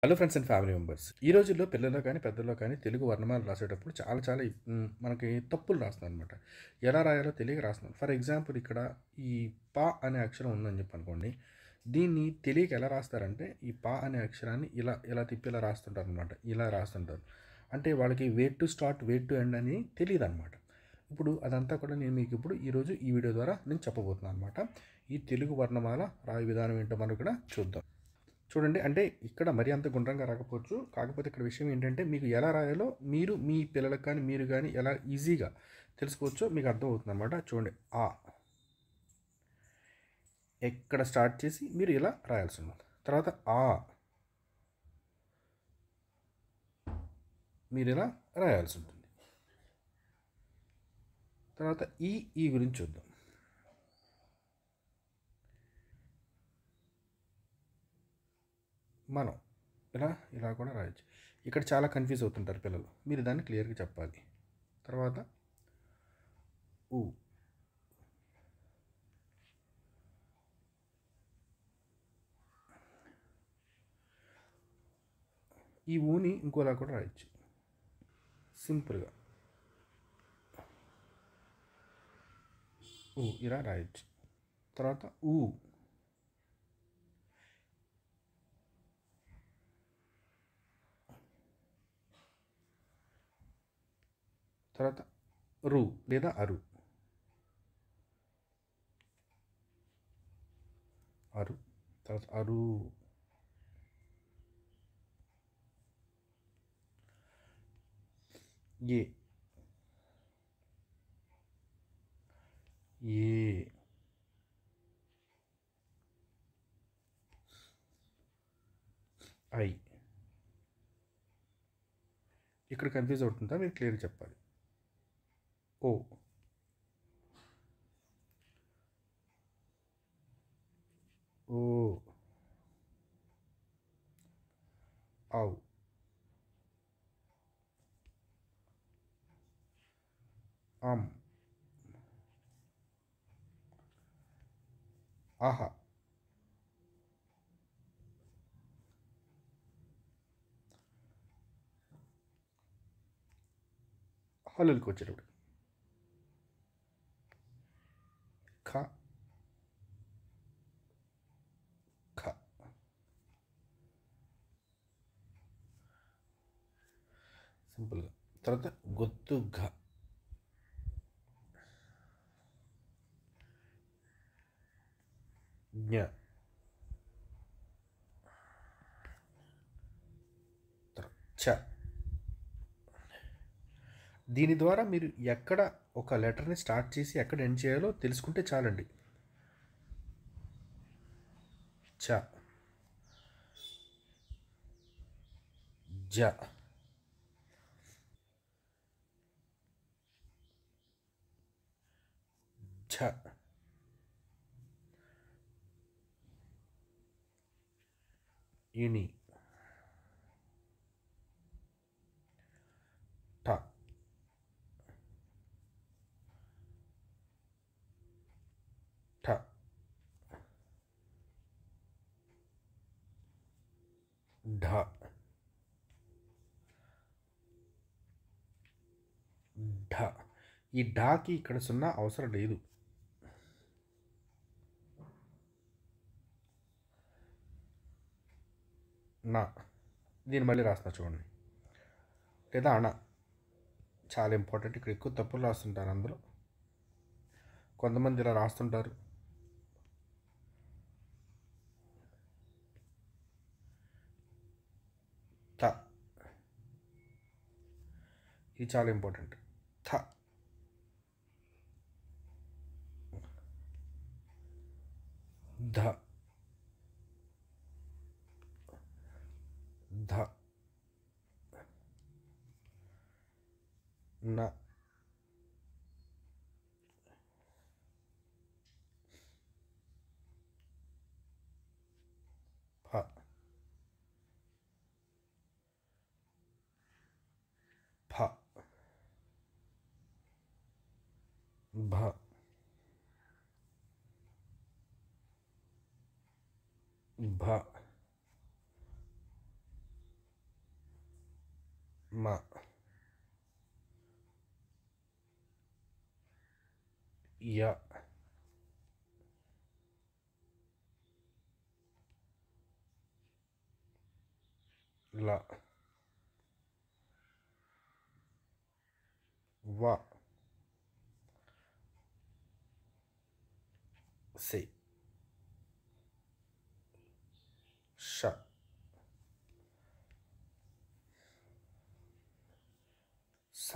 Hello friends and family members. ఈ రోజుల్లో పిల్లల్లో కానీ, పెద్దల్లో కానీ తెలుగు వర్ణమాలలు రాసేటప్పుడు చాలా చాలా మనకి తప్పులు రాస్తున్నారనమాట. ఎలా రాయాలో తెలియక రాస్తున్నాం. ఫర్ ఎగ్జాంపుల్ ఇక్కడ ఈ అనే అక్షరం ఉందని చెప్పి అనుకోండి. దీన్ని తెలియక ఎలా రాస్తారంటే ఈ అనే అక్షరాన్ని ఇలా ఇలా తిప్పి ఇలా రాస్తుంటారనమాట. ఇలా రాస్తుంటారు. అంటే వాళ్ళకి where to start, where to end అని తెలియదనమాట. ఇప్పుడు అదంతా కూడా నేను మీకు ఇప్పుడు ఈరోజు ఈ వీడియో ద్వారా నేను చెప్పబోతున్నాను అనమాట. ఈ తెలుగు వర్ణమాల రాయ విధానం ఏంటో మనం కూడా చూద్దాం. చూడండి, అంటే ఇక్కడ మరీ అంత గుండ్రంగా రాకపోవచ్చు. కాకపోతే ఇక్కడ విషయం ఏంటంటే మీకు ఎలా రాయాలో మీరు మీ పిల్లలకు కానీ మీరు కానీ ఎలా ఈజీగా తెలుసుకోవచ్చో మీకు అర్థమవుతుందన్నమాట. చూడండి, ఆ ఎక్కడ స్టార్ట్ చేసి మీరు ఇలా రాయాల్సి ఉన్నది. తర్వాత ఆ మీరు ఇలా రాయాల్సి ఉంటుంది. తర్వాత ఈ గురించి చూద్దాం. మనం ఇలా ఇలా కూడా రాయొచ్చు. ఇక్కడ చాలా కన్ఫ్యూజ్ అవుతుంటారు పిల్లలు. మీరు దాన్ని క్లియర్గా చెప్పాలి. తర్వాత ఊ ఈ ఊని ఇంకోలా కూడా రాయొచ్చు సింపుల్గా. ఇలా రాయొచ్చు. తర్వాత తర్వాత రు లేదా అరు అరు తర్వాత అరు ఏ ఏ ఐ. ఇక్కడ కన్ఫ్యూజ్ అవుతుందా మీరు క్లియర్గా చెప్పాలి. ఓ ఓ ఔ అమ్ ఆహా హల్లులకి వచ్చేటప్పుడు ఖ ఖ. సింపుల్గా. తర్వాత గొత్తు ఘ జ్ఞ. చ. దీని ద్వారా మీరు ఎక్కడ ఒక లెటర్ని స్టార్ట్ చేసి ఎక్కడ ఎండ్ చేయాలో తెలుసుకుంటే చాలండి. చ జ ఝ ఇని ఠ ఠ ఢ ఢ. ఈ ఢాకి ఇక్కడ సున్నా అవసరం లేదు. నా. దీన్ని మళ్ళీ రాస్తున్నా చూడండి. లేదా అణ. చాలా ఇంపార్టెంట్. ఇక్కడ ఎక్కువ తప్పులు రాస్తుంటారు. అందులో కొంతమంది ఇలా రాస్తుంటారు. థ. ఇది చాలా ఇంపార్టెంట్. థ ధ ధ న ఫ ఫ భ భ య ల వ సే ష స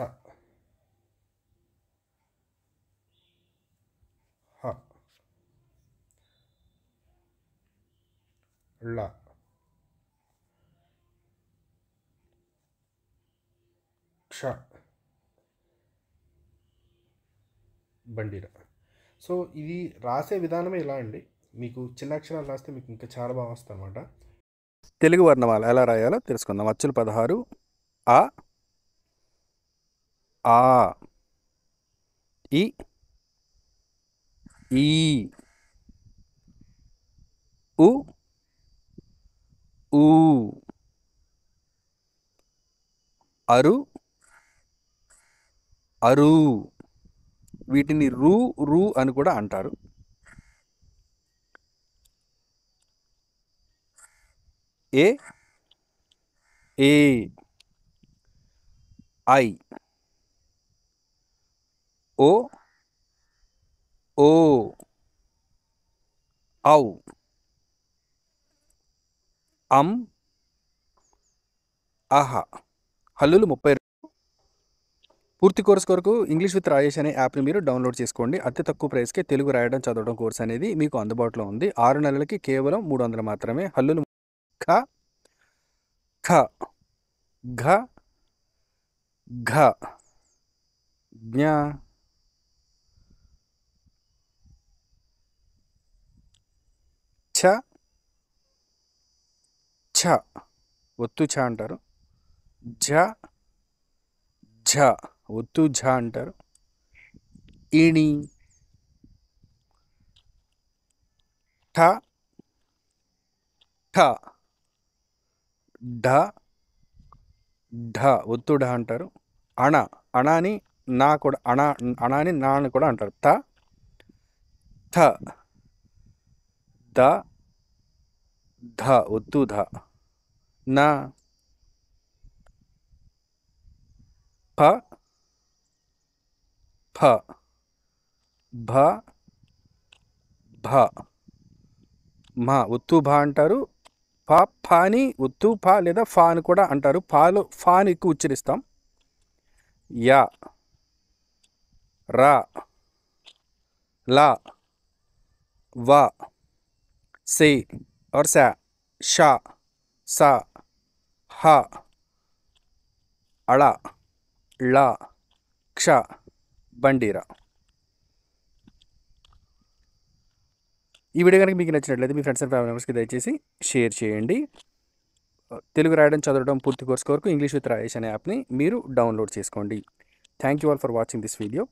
హ ళ క్ష బండిర. సో ఇది రాసే విధానమే ఇలా అండి. మీకు చిన్న అక్షరాలు రాస్తే మీకు ఇంకా చాలా బాగా వస్తుంది అనమాట. తెలుగు వర్ణమాల ఎలా రాయాలో తెలుసుకుందాం. అచ్చులు 16. ఆ, ఆ, ఇ, ఈ, ఉ, ఊ, అరు, అరు. వీటిని రు, రు అని కూడా అంటారు. ఏ, ఏ, ఐ, ఓ, ఓ, ఔ, అం, అహ. హల్లులు 32. పూర్తి కోర్స్ కొరకు ఇంగ్లీష్ విత్ రాజేష్ అనే యాప్ని మీరు డౌన్లోడ్ చేసుకోండి. అతి తక్కువ ప్రైస్కే తెలుగు రాయడం చదవడం కోర్స్ అనేది మీకు అందుబాటులో ఉంది. 6 నెలలకి కేవలం 300 మాత్రమే. హల్లులు ఖ, ఖ, ఘ, ఘ, జ్ఞ, ఛ, ఛ, ఒత్తు ఛ అంటారు. ఝ, ఝ, ఒత్తు ఝ అంటారు. ఇణి, ఠ, ఠ, ఢ, ఢ, ఒత్తు ఢ అంటారు. అణ, అణాని నా కూడా అణాని నా అని కూడా అంటారు. త, థ, ద, ధ, ఒత్తు ధ. న, ప, ఫ, భ, భ, మ, ఒత్తు భ అంటారు. ప, ఫాని ఒత్తు ఫ లేదా ఫా అని కూడా అంటారు. ఫాలో ఫాని ఎక్కువ ఉచ్చరిస్తాం. యా, రా, లా, వా, సే और सा, షా, సా, హ, అళ, ళ, క్ష, బండిరా. ఈ వీడియో కనుక మీకు నచ్చినట్లయితే మీ ఫ్రెండ్స్ అండ్ ఫ్యామిలీ మెంబర్స్కి దయచేసి షేర్ చేయండి. తెలుగు రాయడం చదవడం పూర్తి కోర్స్ కొరకు ఇంగ్లీష్ విత్ రాజేష్ అనే యాప్ని మీరు డౌన్లోడ్ చేసుకోండి. Thank you all for watching this video.